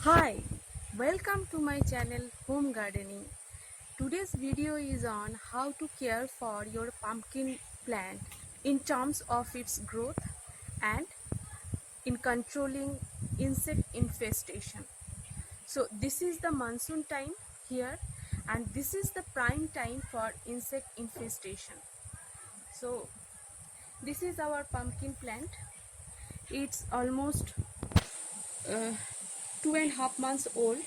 Hi, welcome to my channel Home Gardening. Today's video is on how to care for your pumpkin plant in terms of its growth and in controlling insect infestation. So this is the monsoon time here and this is the prime time for insect infestation. So this is our pumpkin plant. It's almost 2.5 months old.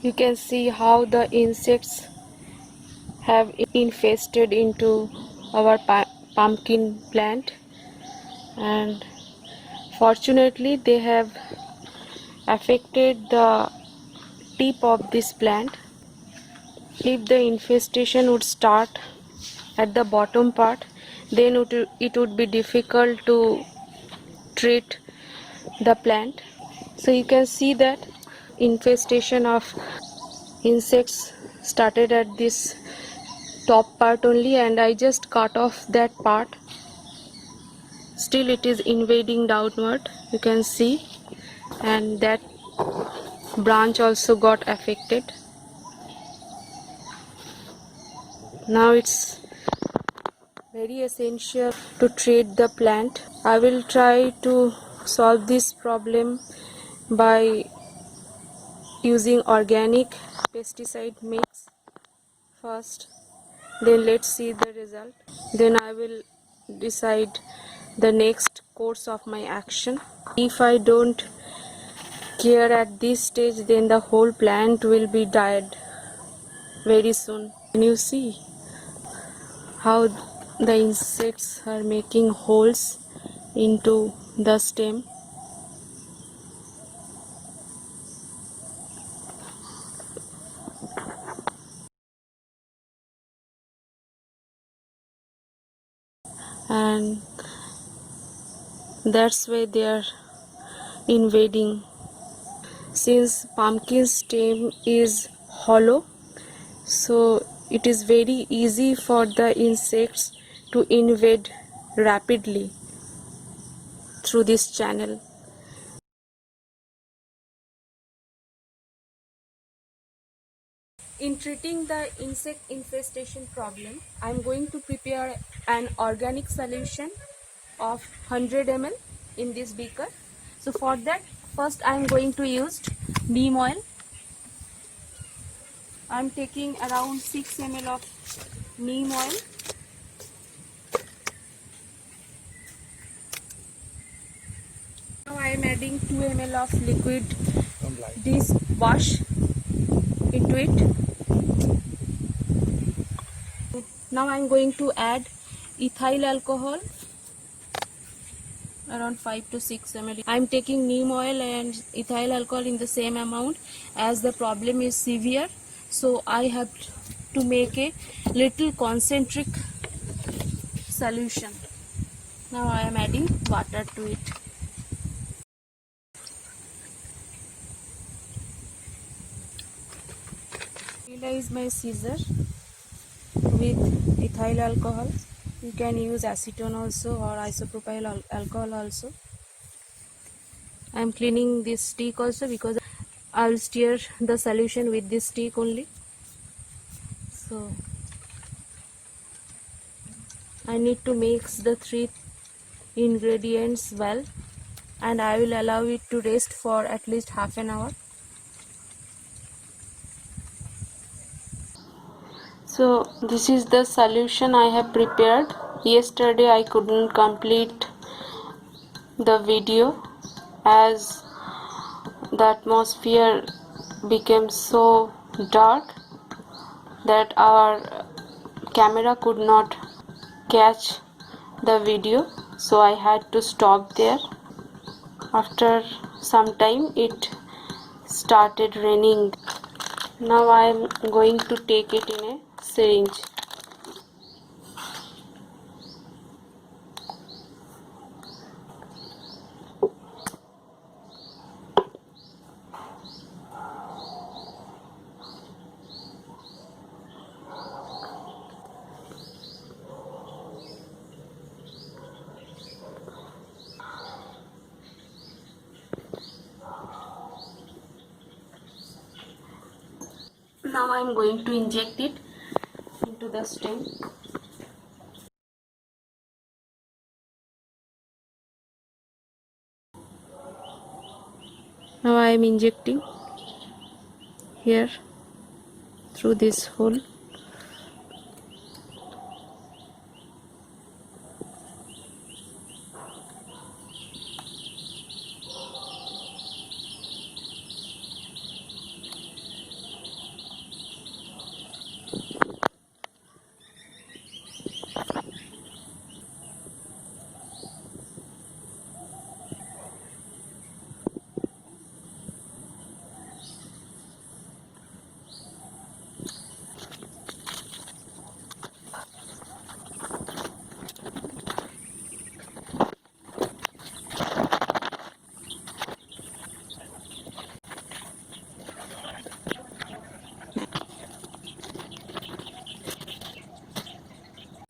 You can see how the insects have infested into our pumpkin plant, and fortunately they have affected the tip of this plant. If the infestation would start at the bottom part, then it would be difficult to treat the plant. So you can see that infestation of insects started at this top part only, and I just cut off that part. Still it is invading downward, you can see, and that branch also got affected. Now it's very essential to treat the plant. I will try to solve this problem by using organic pesticide mix first, then let's see the result. Then I will decide the next course of my action. If I don't care at this stage, then the whole plant will be dead very soon. Can you see how the insects are making holes into the stem? And that's why they are invading. Since pumpkin stem is hollow, so it is very easy for the insects to invade rapidly through this channel. In treating the insect infestation problem, I am going to prepare an organic solution of 100 ml in this beaker. So for that, first I am going to use neem oil. I am taking around 6 ml of neem oil. Now I am adding 2 ml of liquid dishwash into it. Now I am going to add ethyl alcohol around 5 to 6 ml. I am taking neem oil and ethyl alcohol in the same amount as the problem is severe, so I have to make a little concentric solution. Now I am adding water to it. Utilize my scissor with ethyl alcohol. You can use acetone also or isopropyl alcohol also. I am cleaning this stick also because I will stir the solution with this stick only. So I need to mix the three ingredients well, and I will allow it to rest for at least half an hour. So this is the solution I have prepared. Yesterday I couldn't complete the video as the atmosphere became so dark that our camera could not catch the video, so I had to stop there. After some time it started raining. Now I am going to take it in a syringe. Now I am going to inject it into the stem. Now I am injecting here through this hole.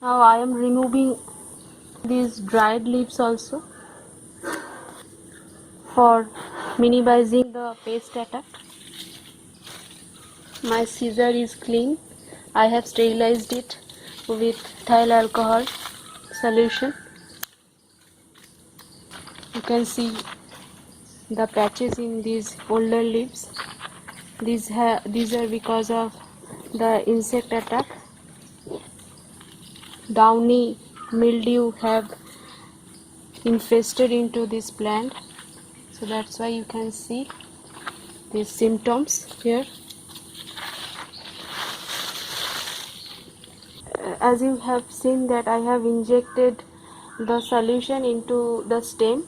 Now I am removing these dried leaves also for minimizing the pest attack. My scissor is clean. I have sterilized it with ethyl alcohol solution. You can see the patches in these older leaves. These are because of the insect attack. Downy mildew have infested into this plant, so that's why you can see these symptoms here. As you have seen that I have injected the solution into the stem,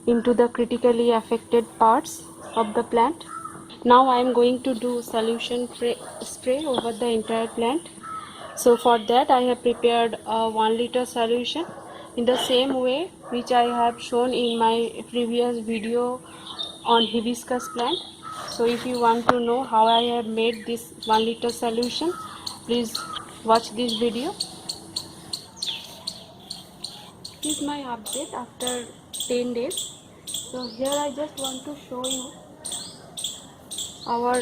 into the critically affected parts of the plant. Now I am going to do solution spray over the entire plant. So for that I have prepared a 1 liter solution in the same way which I have shown in my previous video on hibiscus plant. So if you want to know how I have made this 1 liter solution, please watch this video. This is my update after 10 days. So here I just want to show you our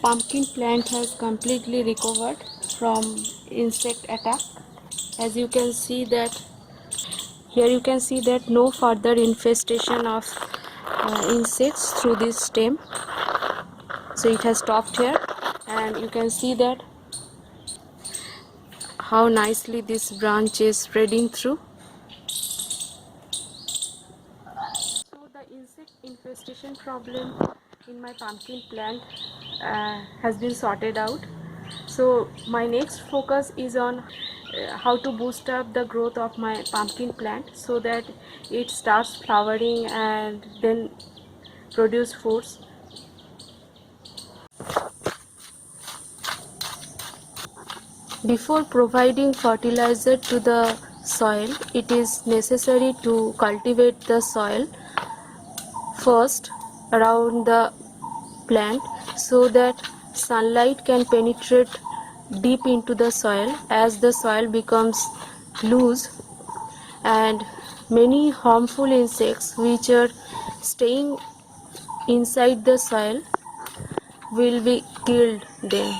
pumpkin plant has completely recovered from insect attack. As you can see that here you can see that no further infestation of insects through this stem. So it has stopped here, and you can see that how nicely this branch is spreading through. So the insect infestation problem in my pumpkin plant has been sorted out. So my next focus is on how to boost up the growth of my pumpkin plant so that it starts flowering and then produce fruits. Before providing fertilizer to the soil, it is necessary to cultivate the soil first around the plant so that sunlight can penetrate deep into the soil. As the soil becomes loose, and many harmful insects which are staying inside the soil will be killed then.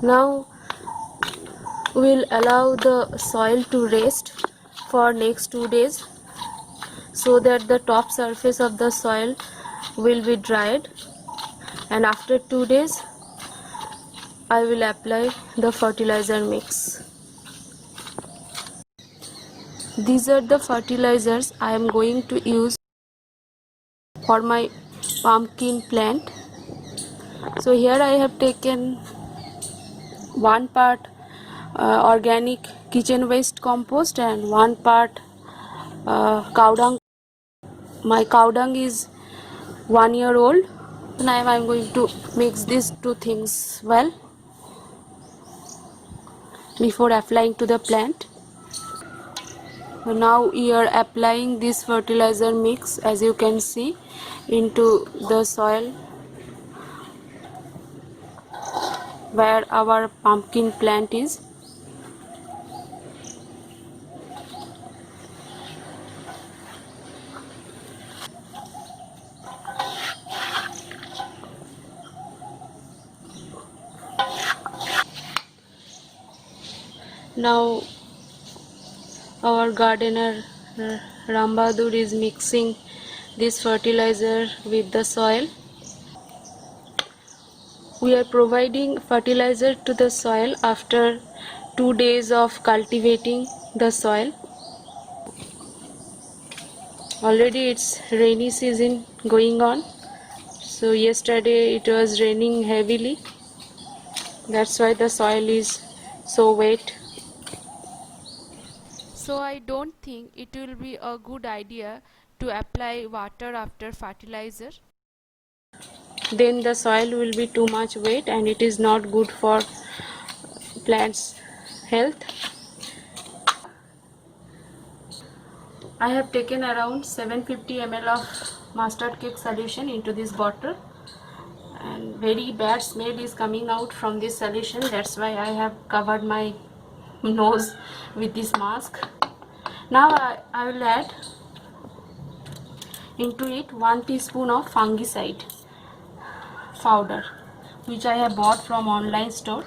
Now we'll allow the soil to rest for next 2 days so that the top surface of the soil will be dried, and after 2 days I will apply the fertilizer mix. These are the fertilizers I am going to use for my pumpkin plant. So here I have taken 1 part organic kitchen waste compost and 1 part cow dung. My cow dung is 1 year old. Now I am going to mix these two things well before applying to the plant. So now we are applying this fertilizer mix, as you can see, into the soil where our pumpkin plant is. Now our gardener Ram Bahadur is mixing this fertilizer with the soil. We are providing fertilizer to the soil after 2 days of cultivating the soil. Already it's rainy season going on, so yesterday it was raining heavily. That's why the soil is so wet. So I don't think it will be a good idea to apply water after fertilizer. Then the soil will be too much wet and it is not good for plants' health. I have taken around 750 ml of mustard cake solution into this bottle, and very bad smell is coming out from this solution. That's why I have covered my nose with this mask. Now I will add into it 1 teaspoon of fungicide powder, which I have bought from online store.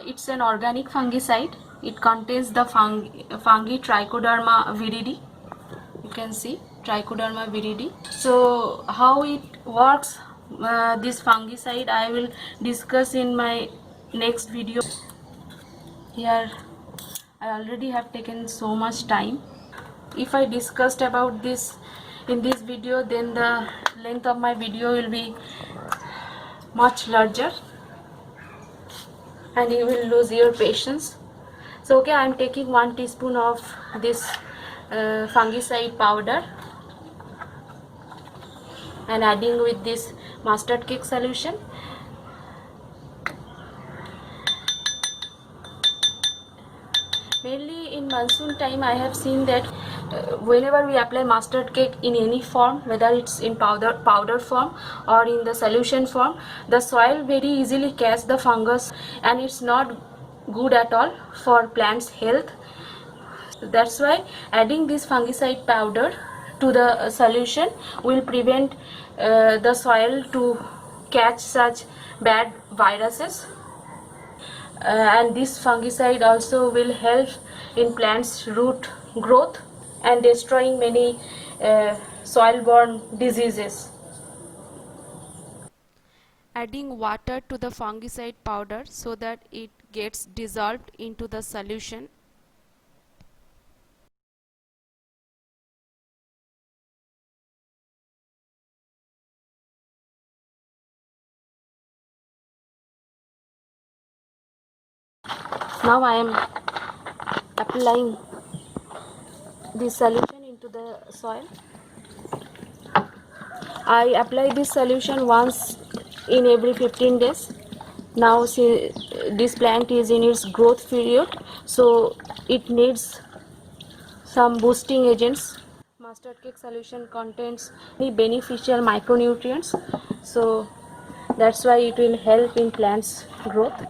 It's an organic fungicide. It contains the fungi Trichoderma viridi. You can see Trichoderma viridi. So how it works, this fungicide I will discuss in my next video. Here I already have taken so much time. If I discussed about this in this video, then the length of my video will be much larger and you will lose your patience. So okay, I am taking 1 teaspoon of this fungicide powder and adding with this mustard cake solution. Mainly in monsoon time I have seen that whenever we apply mustard cake in any form, whether it's in powder form or in the solution form, the soil very easily catches the fungus and it's not good at all for plants' health. That's why adding this fungicide powder to the solution will prevent the soil to catch such bad viruses. And this fungicide also will help in plants' root growth and destroying many soil-borne diseases. Adding water to the fungicide powder so that it gets dissolved into the solution. Now I am applying this solution into the soil. I apply this solution once in every 15 days. Now see, this plant is in its growth period, so it needs some boosting agents. Mustard cake solution contains many beneficial micronutrients, so that's why it will help in plants growth.